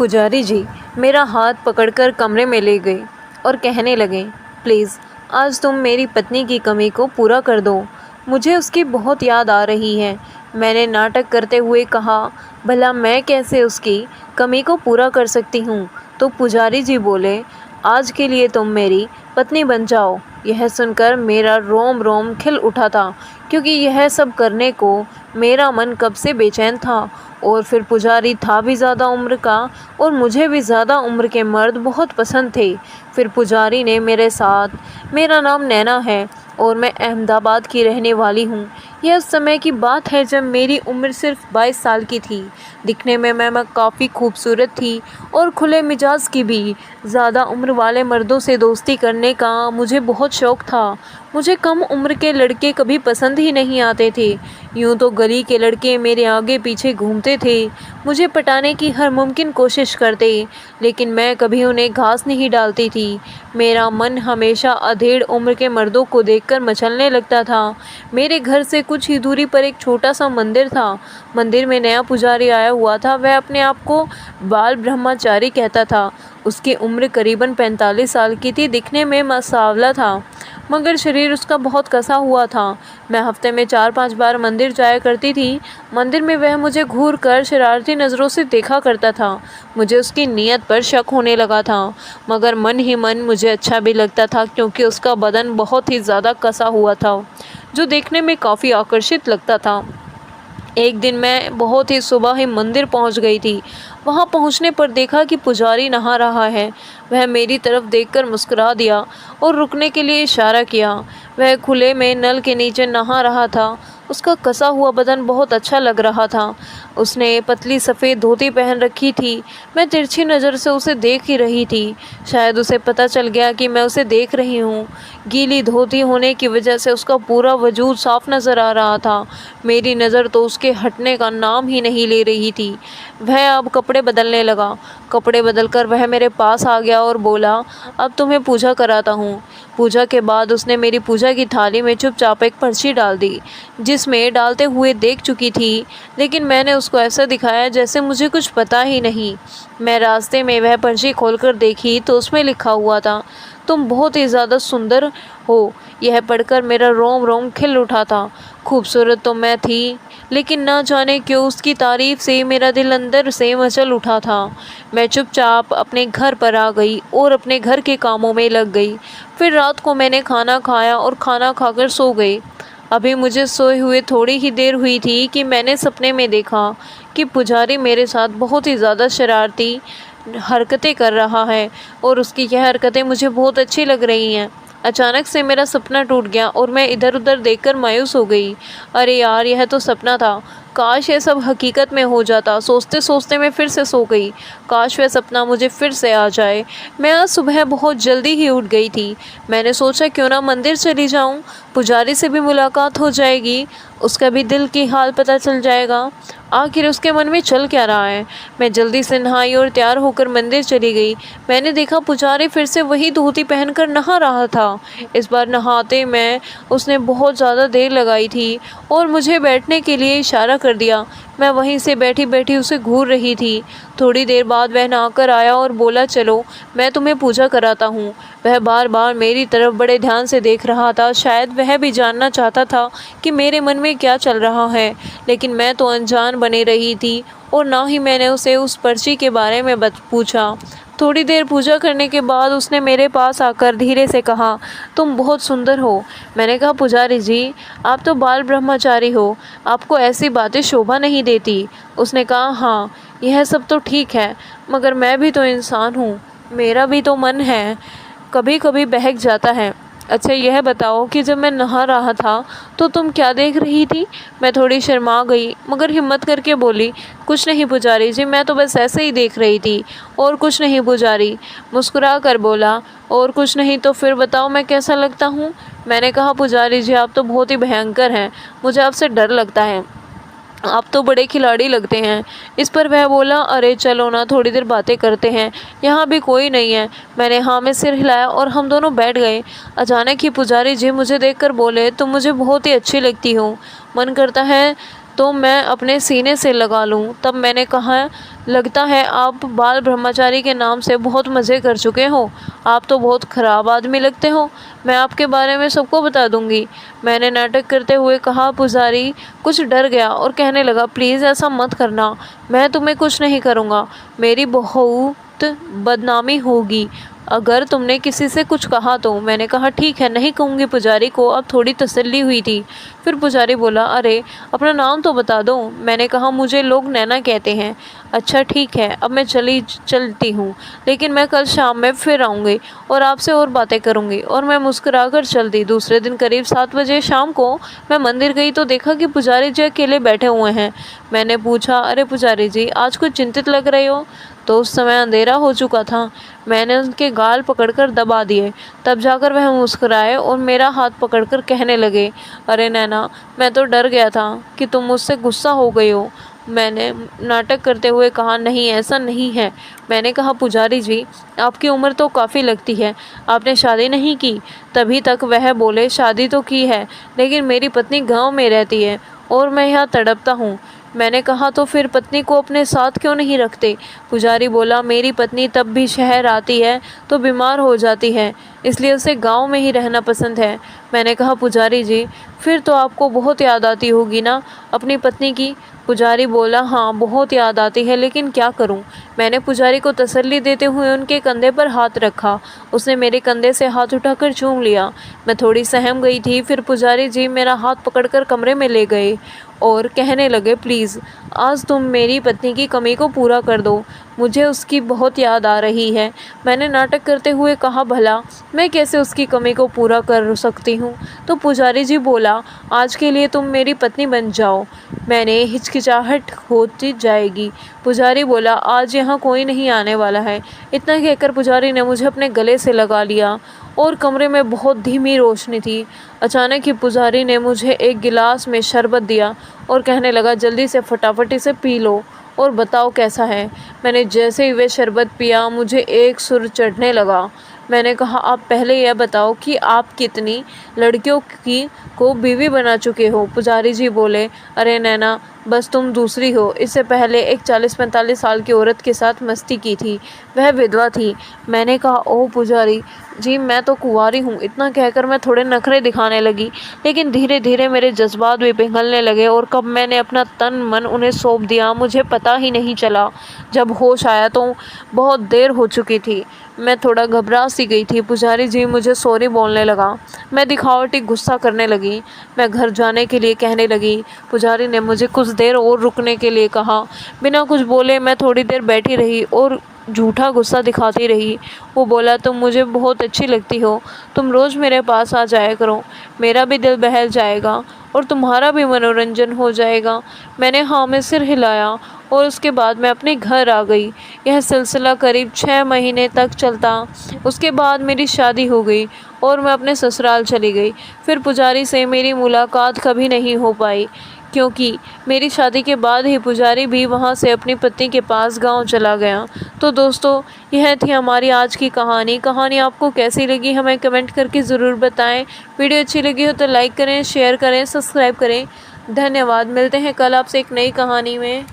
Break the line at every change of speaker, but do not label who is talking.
पुजारी जी मेरा हाथ पकड़कर कमरे में ले गए और कहने लगे, प्लीज़ आज तुम मेरी पत्नी की कमी को पूरा कर दो। मुझे उसकी बहुत याद आ रही है। मैंने नाटक करते हुए कहा, भला मैं कैसे उसकी कमी को पूरा कर सकती हूँ। तो पुजारी जी बोले, आज के लिए तुम मेरी पत्नी बन जाओ। यह सुनकर मेरा रोम रोम खिल उठा था, क्योंकि यह सब करने को मेरा मन कब से बेचैन था। और फिर पुजारी था भी ज़्यादा उम्र का और मुझे भी ज़्यादा उम्र के मर्द बहुत पसंद थे। फिर पुजारी ने मेरे साथ, मेरा नाम नैना है और मैं अहमदाबाद की रहने वाली हूँ। यह उस समय की बात है जब मेरी उम्र सिर्फ 22 साल की थी। दिखने में मैं काफ़ी खूबसूरत थी और खुले मिजाज की भी। ज़्यादा उम्र वाले मर्दों से दोस्ती करने का मुझे बहुत शौक़ था। मुझे कम उम्र के लड़के कभी पसंद ही नहीं आते थे। यूँ तो गली के लड़के मेरे आगे पीछे घूमते थे, मुझे पटाने की हर मुमकिन कोशिश करते, लेकिन मैं कभी उन्हें घास नहीं डालती थी। मेरा मन हमेशा अधेड़ उम्र के मर्दों को देखकर मचलने लगता था। मेरे घर से कुछ ही दूरी पर एक छोटा सा मंदिर था। मंदिर में नया पुजारी आया हुआ था। वह अपने आप को बाल ब्रह्मचारी कहता था। उसकी उम्र करीबन 45 साल की थी। दिखने में मसावला था, मगर शरीर उसका बहुत कसा हुआ था। मैं हफ्ते में 4-5 बार मंदिर जाया करती थी। मंदिर में वह मुझे घूर कर शरारती नज़रों से देखा करता था। मुझे उसकी नीयत पर शक होने लगा था, मगर मन ही मन मुझे अच्छा भी लगता था, क्योंकि उसका बदन बहुत ही ज़्यादा कसा हुआ था, जो देखने में काफ़ी आकर्षित लगता था। एक दिन मैं बहुत ही सुबह ही मंदिर पहुंच गई थी। वहां पहुंचने पर देखा कि पुजारी नहा रहा है। वह मेरी तरफ देखकर मुस्कुरा दिया और रुकने के लिए इशारा किया। वह खुले में नल के नीचे नहा रहा था। उसका कसा हुआ बदन बहुत अच्छा लग रहा था। उसने पतली सफ़ेद धोती पहन रखी थी। मैं तिरछी नज़र से उसे देख ही रही थी। शायद उसे पता चल गया कि मैं उसे देख रही हूँ। गीली धोती होने की वजह से उसका पूरा वजूद साफ नज़र आ रहा था। मेरी नज़र तो उसके हटने का नाम ही नहीं ले रही थी। वह अब कपड़े बदलने लगा। कपड़े बदलकर वह मेरे पास आ गया और बोला, अब तुम्हें पूजा कराता हूँ। पूजा के बाद उसने मेरी पूजा की थाली में चुपचाप एक पर्ची डाल दी, जिसमें डालते हुए देख चुकी थी, लेकिन मैंने उसको ऐसा दिखाया जैसे मुझे कुछ पता ही नहीं। मैं रास्ते में वह पर्ची खोलकर देखी तो उसमें लिखा हुआ था, तुम बहुत ही ज़्यादा सुंदर हो। यह पढ़कर मेरा रोम रोम खिल उठा था। खूबसूरत तो मैं थी, लेकिन ना जाने क्यों उसकी तारीफ़ से मेरा दिल अंदर से मचल उठा था। मैं चुपचाप अपने घर पर आ गई और अपने घर के कामों में लग गई। फिर रात को मैंने खाना खाया और खाना खाकर सो गई। अभी मुझे सोए हुए थोड़ी ही देर हुई थी कि मैंने सपने में देखा कि पुजारी मेरे साथ बहुत ही ज़्यादा शरारती हरकतें कर रहा है और उसकी यह हरकतें मुझे बहुत अच्छी लग रही हैं। अचानक से मेरा सपना टूट गया और मैं इधर उधर देखकर मायूस हो गई। अरे यार, यह तो सपना था। काश ये सब हकीकत में हो जाता। सोचते सोचते मैं फिर से सो गई। काश वह सपना मुझे फिर से आ जाए। मैं आज सुबह बहुत जल्दी ही उठ गई थी। मैंने सोचा क्यों ना मंदिर चली जाऊं, पुजारी से भी मुलाकात हो जाएगी, उसका भी दिल की हाल पता चल जाएगा, आखिर उसके मन में चल क्या रहा है। मैं जल्दी से नहाई और तैयार होकर मंदिर चली गई। मैंने देखा पुजारी फिर से वही धोती पहनकर नहा रहा था। इस बार नहाते में उसने बहुत ज़्यादा देर लगाई थी और मुझे बैठने के लिए इशारा कर दिया। मैं वहीं से बैठी बैठी उसे घूर रही थी। थोड़ी देर बाद वह नहाकर आया और बोला, चलो मैं तुम्हें पूजा कराता हूँ। वह बार बार मेरी तरफ बड़े ध्यान से देख रहा था। शायद वह भी जानना चाहता था कि मेरे मन में क्या चल रहा है, लेकिन मैं तो अनजान बने रही थी और ना ही मैंने उसे उस पर्ची के बारे में पूछा। थोड़ी देर पूजा करने के बाद उसने मेरे पास आकर धीरे से कहा, तुम बहुत सुंदर हो। मैंने कहा, पुजारी जी आप तो बाल ब्रह्मचारी हो, आपको ऐसी बातें शोभा नहीं देती। उसने कहा, हाँ यह सब तो ठीक है, मगर मैं भी तो इंसान हूँ, मेरा भी तो मन है, कभी कभी बहक जाता है। अच्छा यह बताओ कि जब मैं नहा रहा था तो तुम क्या देख रही थी। मैं थोड़ी शर्मा गई, मगर हिम्मत करके बोली, कुछ नहीं पुजारी जी, मैं तो बस ऐसे ही देख रही थी। और कुछ नहीं पुजारी, मुस्कुरा कर बोला, और कुछ नहीं तो फिर बताओ मैं कैसा लगता हूँ। मैंने कहा, पुजारी जी आप तो बहुत ही भयंकर हैं, मुझे आपसे डर लगता है, आप तो बड़े खिलाड़ी लगते हैं। इस पर वह बोला, अरे चलो ना थोड़ी देर बातें करते हैं, यहाँ भी कोई नहीं है। मैंने हाँ में सिर हिलाया और हम दोनों बैठ गए। अचानक ही पुजारी जी मुझे देखकर बोले, तुम मुझे बहुत ही अच्छी लगती हो, मन करता है तो मैं अपने सीने से लगा लूं। तब मैंने कहा, लगता है आप बाल ब्रह्मचारी के नाम से बहुत मज़े कर चुके हो। आप तो बहुत ख़राब आदमी लगते हो। मैं आपके बारे में सबको बता दूंगी। मैंने नाटक करते हुए कहा। पुजारी कुछ डर गया और कहने लगा, प्लीज़ ऐसा मत करना, मैं तुम्हें कुछ नहीं करूँगा। मेरी बहुत बदनामी होगी अगर तुमने किसी से कुछ कहा तो। मैंने कहा, ठीक है, नहीं कहूँगी। पुजारी को अब थोड़ी तसल्ली हुई थी। फिर पुजारी बोला, अरे अपना नाम तो बता दो। मैंने कहा, मुझे लोग नैना कहते हैं। अच्छा ठीक है, अब मैं चलती हूँ, लेकिन मैं कल शाम में फिर आऊँगी और आपसे और बातें करूँगी। और मैं मुस्कुराकर चल दी। दूसरे दिन करीब 7 बजे शाम को मैं मंदिर गई तो देखा कि पुजारी जी अकेले बैठे हुए हैं। मैंने पूछा, अरे पुजारी जी, आज कुछ चिंतित लग रहे हो? तो उस समय अंधेरा हो चुका था। मैंने उनके गाल पकड़कर दबा दिए। तब जाकर वह मुस्कुराए और मेरा हाथ पकड़कर कहने लगे, अरे नैना, मैं तो डर गया था कि तुम मुझसे गुस्सा हो गई हो। मैंने नाटक करते हुए कहा, नहीं ऐसा नहीं है। मैंने कहा, पुजारी जी, आपकी उम्र तो काफ़ी लगती है, आपने शादी नहीं की? तभी तक वह बोले, शादी तो की है, लेकिन मेरी पत्नी गांव में रहती है और मैं यहाँ तड़पता हूँ। मैंने कहा, तो फिर पत्नी को अपने साथ क्यों नहीं रखते? पुजारी बोला, मेरी पत्नी तब भी शहर आती है तो बीमार हो जाती है, इसलिए उसे गांव में ही रहना पसंद है। मैंने कहा, पुजारी जी, फिर तो आपको बहुत याद आती होगी ना अपनी पत्नी की? पुजारी बोला, हाँ बहुत याद आती है, लेकिन क्या करूं? मैंने पुजारी को तसल्ली देते हुए उनके कंधे पर हाथ रखा। उसने मेरे कंधे से हाथ उठाकर चूम लिया। मैं थोड़ी सहम गई थी। फिर पुजारी जी मेरा हाथ पकड़कर कमरे में ले गए और कहने लगे, प्लीज़ आज तुम मेरी पत्नी की कमी को पूरा कर दो, मुझे उसकी बहुत याद आ रही है। मैंने नाटक करते हुए कहा, भला मैं कैसे उसकी कमी को पूरा कर सकती हूँ? तो पुजारी जी बोला, आज के लिए तुम मेरी पत्नी बन जाओ, मैंने हिचकिचाहट होती जाएगी। पुजारी बोला, आज यहाँ कोई नहीं आने वाला है। इतना कहकर पुजारी ने मुझे अपने गले से लगा लिया और कमरे में बहुत धीमी रोशनी थी। अचानक ही पुजारी ने मुझे एक गिलास में शरबत दिया और कहने लगा, जल्दी से फटाफट इसे पी लो और बताओ कैसा है। मैंने जैसे ही वे शरबत पिया मुझे एक सुर चढ़ने लगा। मैंने कहा, आप पहले यह बताओ कि आप कितनी लड़कियों की को बीवी बना चुके हो? पुजारी जी बोले, अरे नैना, बस तुम दूसरी हो। इससे पहले एक 40-45 साल की औरत के साथ मस्ती की थी, वह विधवा थी। मैंने कहा, ओह पुजारी जी, मैं तो कुंवारी हूँ। इतना कहकर मैं थोड़े नखरे दिखाने लगी, लेकिन धीरे धीरे मेरे जज्बात भी पिघलने लगे और कब मैंने अपना तन मन उन्हें सौंप दिया मुझे पता ही नहीं चला। जब होश आया तो बहुत देर हो चुकी थी। मैं थोड़ा घबरा सी गई थी। पुजारी जी मुझे सॉरी बोलने लगा। मैं दिखावटी गुस्सा करने लगी। मैं घर जाने के लिए कहने लगी। पुजारी ने मुझे कुछ देर और रुकने के लिए कहा। बिना कुछ बोले मैं थोड़ी देर बैठी रही और झूठा गुस्सा दिखाती रही। वो बोला, तुम मुझे बहुत अच्छी लगती हो, तुम रोज़ मेरे पास आ जाया करो, मेरा भी दिल बहल जाएगा और तुम्हारा भी मनोरंजन हो जाएगा। मैंने हाँ में सिर हिलाया और उसके बाद मैं अपने घर आ गई। यह सिलसिला करीब 6 महीने तक चलता। उसके बाद मेरी शादी हो गई और मैं अपने ससुराल चली गई। फिर पुजारी से मेरी मुलाकात कभी नहीं हो पाई, क्योंकि मेरी शादी के बाद ही पुजारी भी वहाँ से अपनी पत्नी के पास गांव चला गया। तो दोस्तों, यह थी हमारी आज की कहानी आपको कैसी लगी हमें कमेंट करके ज़रूर बताएं। वीडियो अच्छी लगी हो तो लाइक करें, शेयर करें, सब्सक्राइब करें। धन्यवाद। मिलते हैं कल आपसे एक नई कहानी में।